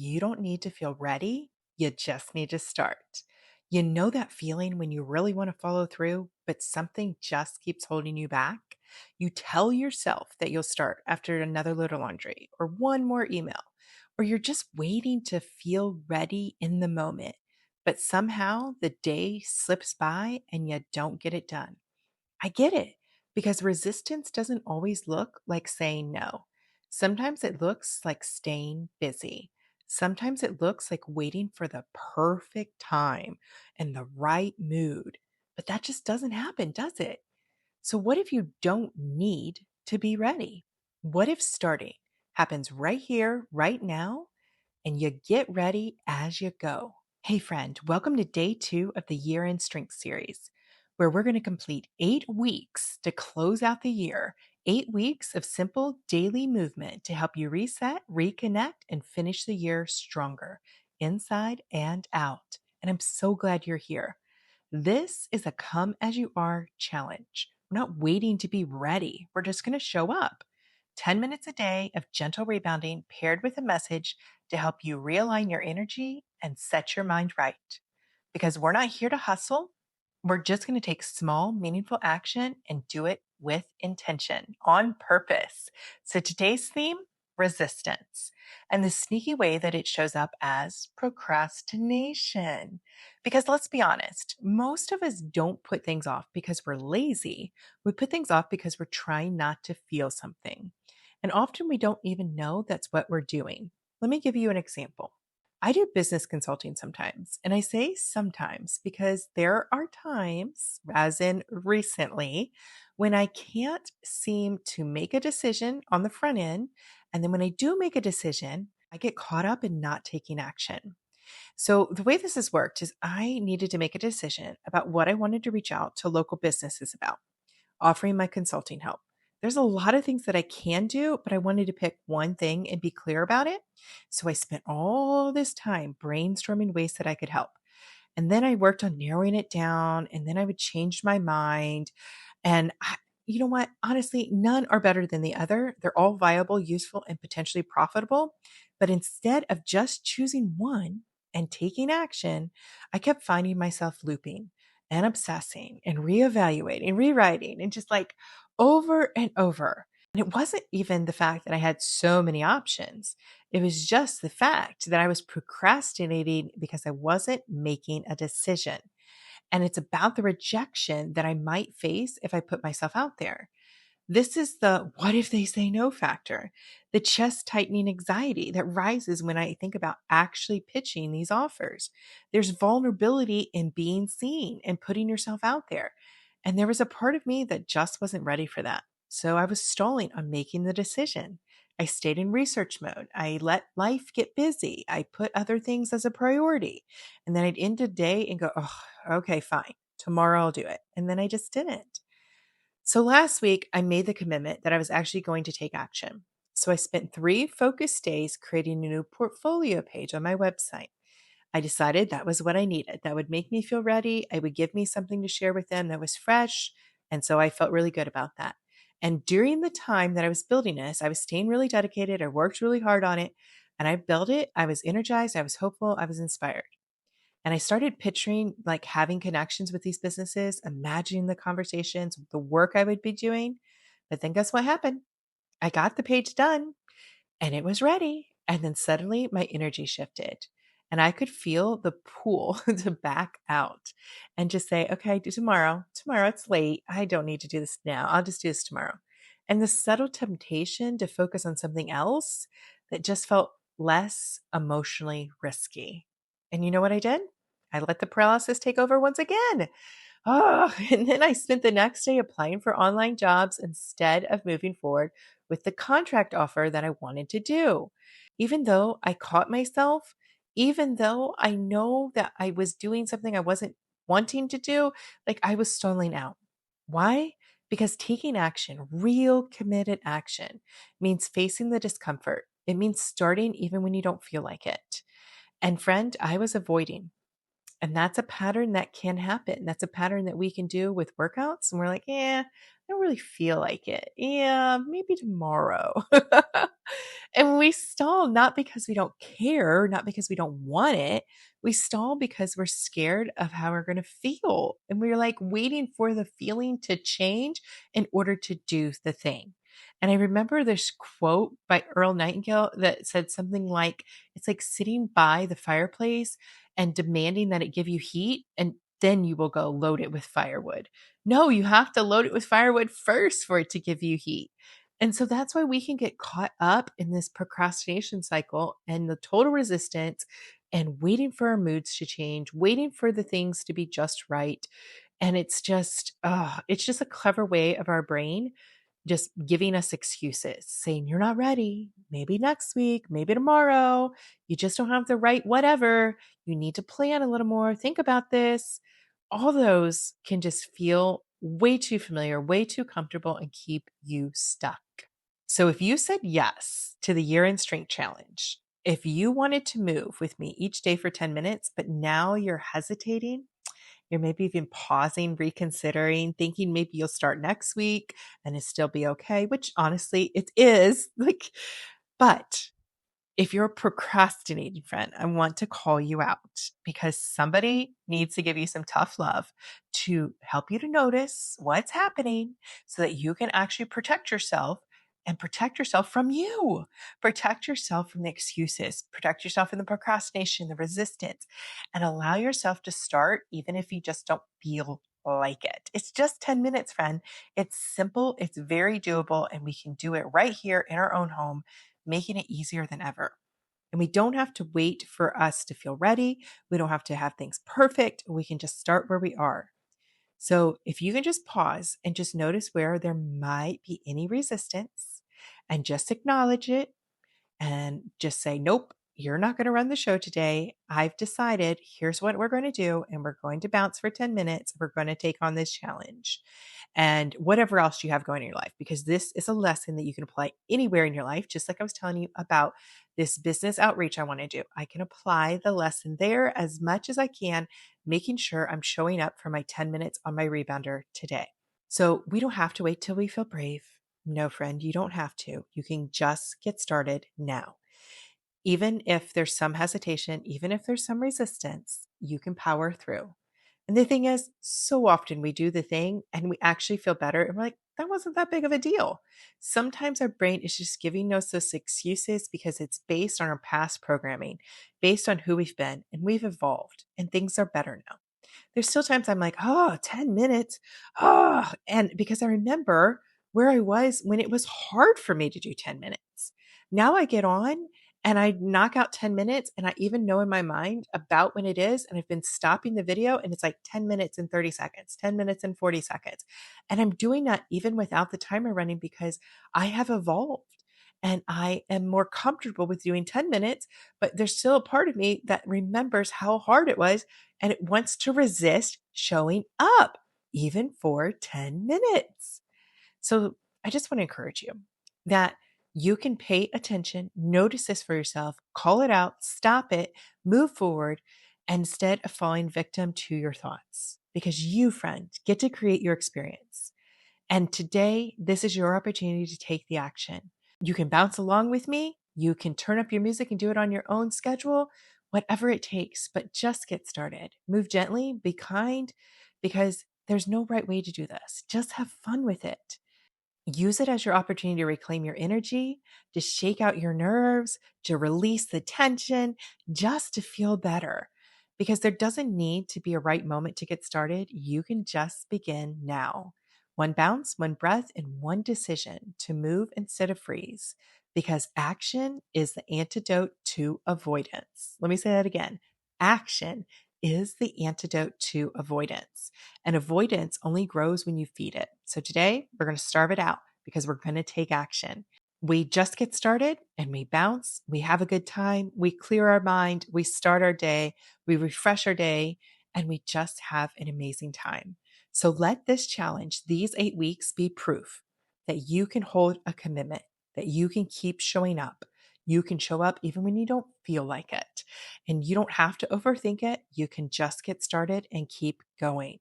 You don't need to feel ready. You just need to start. You know that feeling when you really want to follow through, but something just keeps holding you back? You tell yourself that you'll start after another load of laundry or one more email, or you're just waiting to feel ready in the moment. But somehow the day slips by and you don't get it done. I get it because resistance doesn't always look like saying no. Sometimes it looks like staying busy. Sometimes it looks like waiting for the perfect time and the right mood. But that just doesn't happen, does it? So, what if you don't need to be ready? What if starting happens right here, right now, and you get ready as you go? Hey, friend, welcome to day 2 of the Year in Strength series, where we're going to complete 8 weeks to close out the year. 8 weeks of simple daily movement to help you reset, reconnect, and finish the year stronger, inside and out. And I'm so glad you're here. This is a come as you are challenge. We're not waiting to be ready. We're just going to show up. 10 minutes a day of gentle rebounding paired with a message to help you realign your energy and set your mind right. Because we're not here to hustle. We're just going to take small, meaningful action and do it with intention on purpose. So today's theme, resistance, and the sneaky way that it shows up as procrastination. Because let's be honest, most of us don't put things off because we're lazy. We put things off because we're trying not to feel something. And often we don't even know that's what we're doing. Let me give you an example. I do business consulting sometimes, and I say sometimes because there are times, as in recently, when I can't seem to make a decision on the front end. And then when I do make a decision, I get caught up in not taking action. So, the way this has worked is I needed to make a decision about what I wanted to reach out to local businesses about offering my consulting help. There's a lot of things that I can do, but I wanted to pick one thing and be clear about it. So I spent all this time brainstorming ways that I could help. And then I worked on narrowing it down, and then I would change my mind. And you know what? Honestly, none are better than the other. They're all viable, useful, and potentially profitable. But instead of just choosing one and taking action, I kept finding myself looping and obsessing and reevaluating, rewriting, and just like over and over. And it wasn't even the fact that I had so many options. It was just the fact that I was procrastinating because I wasn't making a decision. And it's about the rejection that I might face if I put myself out there. This is the what if they say no factor, the chest tightening anxiety that rises when I think about actually pitching these offers. There's vulnerability in being seen and putting yourself out there. And there was a part of me that just wasn't ready for that. So I was stalling on making the decision. I stayed in research mode. I let life get busy. I put other things as a priority. And then I'd end a day and go, oh, okay, fine. Tomorrow I'll do it. And then I just didn't. So last week, I made the commitment that I was actually going to take action. So I spent 3 focused days creating a new portfolio page on my website. I decided that was what I needed. That would make me feel ready. It would give me something to share with them that was fresh. And so I felt really good about that. And during the time that I was building this, I was staying really dedicated. I worked really hard on it and I built it. I was energized. I was hopeful. I was inspired. And I started picturing like having connections with these businesses, imagining the conversations, the work I would be doing. But then guess what happened? I got the page done and it was ready. And then suddenly my energy shifted and I could feel the pull to back out and just say, okay, do tomorrow. Tomorrow it's late. I don't need to do this now. I'll just do this tomorrow. And the subtle temptation to focus on something else that just felt less emotionally risky. And you know what I did? I let the paralysis take over once again. Oh, and then I spent the next day applying for online jobs instead of moving forward with the contract offer that I wanted to do. Even though I caught myself, even though I know that I was doing something I wasn't wanting to do, like I was stalling out. Why? Because taking action, real committed action, means facing the discomfort. It means starting even when you don't feel like it. And friend, I was avoiding. And that's a pattern that can happen. That's a pattern that we can do with workouts. And we're like, yeah, I don't really feel like it. Yeah, maybe tomorrow. And we stall not because we don't care, not because we don't want it. We stall because we're scared of how we're going to feel. And we're like waiting for the feeling to change in order to do the thing. And I remember this quote by Earl Nightingale that said something like, it's like sitting by the fireplace and demanding that it give you heat, and then you will go load it with firewood. No, you have to load it with firewood first for it to give you heat. And so that's why we can get caught up in this procrastination cycle and the total resistance and waiting for our moods to change, waiting for the things to be just right. And it's just a clever way of our brain just giving us excuses, saying, you're not ready. Maybe next week, maybe tomorrow. You just don't have the right whatever. You need to plan a little more. Think about this. All those can just feel way too familiar, way too comfortable, and keep you stuck. So if you said yes to the year end strength challenge, if you wanted to move with me each day for 10 minutes, but now you're hesitating, you're maybe even pausing, reconsidering, thinking maybe you'll start next week and it still be okay, which honestly it is. Like, but if you're a procrastinating friend, I want to call you out because somebody needs to give you some tough love to help you to notice what's happening so that you can actually protect yourself and protect yourself from you. Protect yourself from the excuses, protect yourself from the procrastination, the resistance, and allow yourself to start even if you just don't feel like it. It's just 10 minutes, friend. It's simple, it's very doable, and we can do it right here in our own home, making it easier than ever. And we don't have to wait for us to feel ready. We don't have to have things perfect. We can just start where we are. So if you can just pause and just notice where there might be any resistance and just acknowledge it and just say, nope, you're not going to run the show today. I've decided here's what we're going to do. And we're going to bounce for 10 minutes. We're going to take on this challenge and whatever else you have going in your life, because this is a lesson that you can apply anywhere in your life. Just like I was telling you about this business outreach I want to do, I can apply the lesson there as much as I can, making sure I'm showing up for my 10 minutes on my rebounder today. So we don't have to wait till we feel brave. No, friend, you don't have to. You can just get started now. Even if there's some hesitation, even if there's some resistance, you can power through. And the thing is, so often we do the thing and we actually feel better. And we're like, that wasn't that big of a deal. Sometimes our brain is just giving us those excuses because it's based on our past programming, based on who we've been, and we've evolved and things are better now. There's still times I'm like, oh, 10 minutes. Oh, and because I remember where I was when it was hard for me to do 10 minutes. Now I get on and I knock out 10 minutes and I even know in my mind about when it is. And I've been stopping the video and it's like 10 minutes and 30 seconds, 10 minutes and 40 seconds. And I'm doing that even without the timer running because I have evolved and I am more comfortable with doing 10 minutes, but there's still a part of me that remembers how hard it was and it wants to resist showing up even for 10 minutes. So I just want to encourage you that you can pay attention, notice this for yourself, call it out, stop it, move forward instead of falling victim to your thoughts because you, friend, get to create your experience. And today, this is your opportunity to take the action. You can bounce along with me. You can turn up your music and do it on your own schedule, whatever it takes, but just get started. Move gently, be kind, because there's no right way to do this. Just have fun with it. Use it as your opportunity to reclaim your energy, to shake out your nerves, to release the tension, just to feel better. Because there doesn't need to be a right moment to get started. You can just begin now. One bounce, one breath, and one decision to move instead of freeze. Because action is the antidote to avoidance. Let me say that again. Action is the antidote to avoidance. And avoidance only grows when you feed it. So today, we're going to starve it out because we're going to take action. We just get started and we bounce. We have a good time. We clear our mind. We start our day. We refresh our day and we just have an amazing time. So let this challenge, these 8 weeks, be proof that you can hold a commitment, that you can keep showing up. You can show up even when you don't feel like it. And you don't have to overthink it. You can just get started and keep going.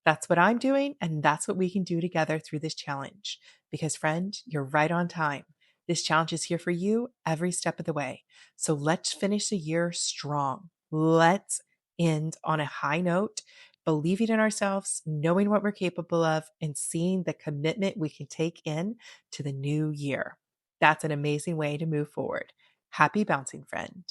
That's what I'm doing. And that's what we can do together through this challenge. Because, friend, you're right on time. This challenge is here for you every step of the way. So let's finish the year strong. Let's end on a high note, believing in ourselves, knowing what we're capable of, and seeing the commitment we can take in to the new year. That's an amazing way to move forward. Happy bouncing, friend.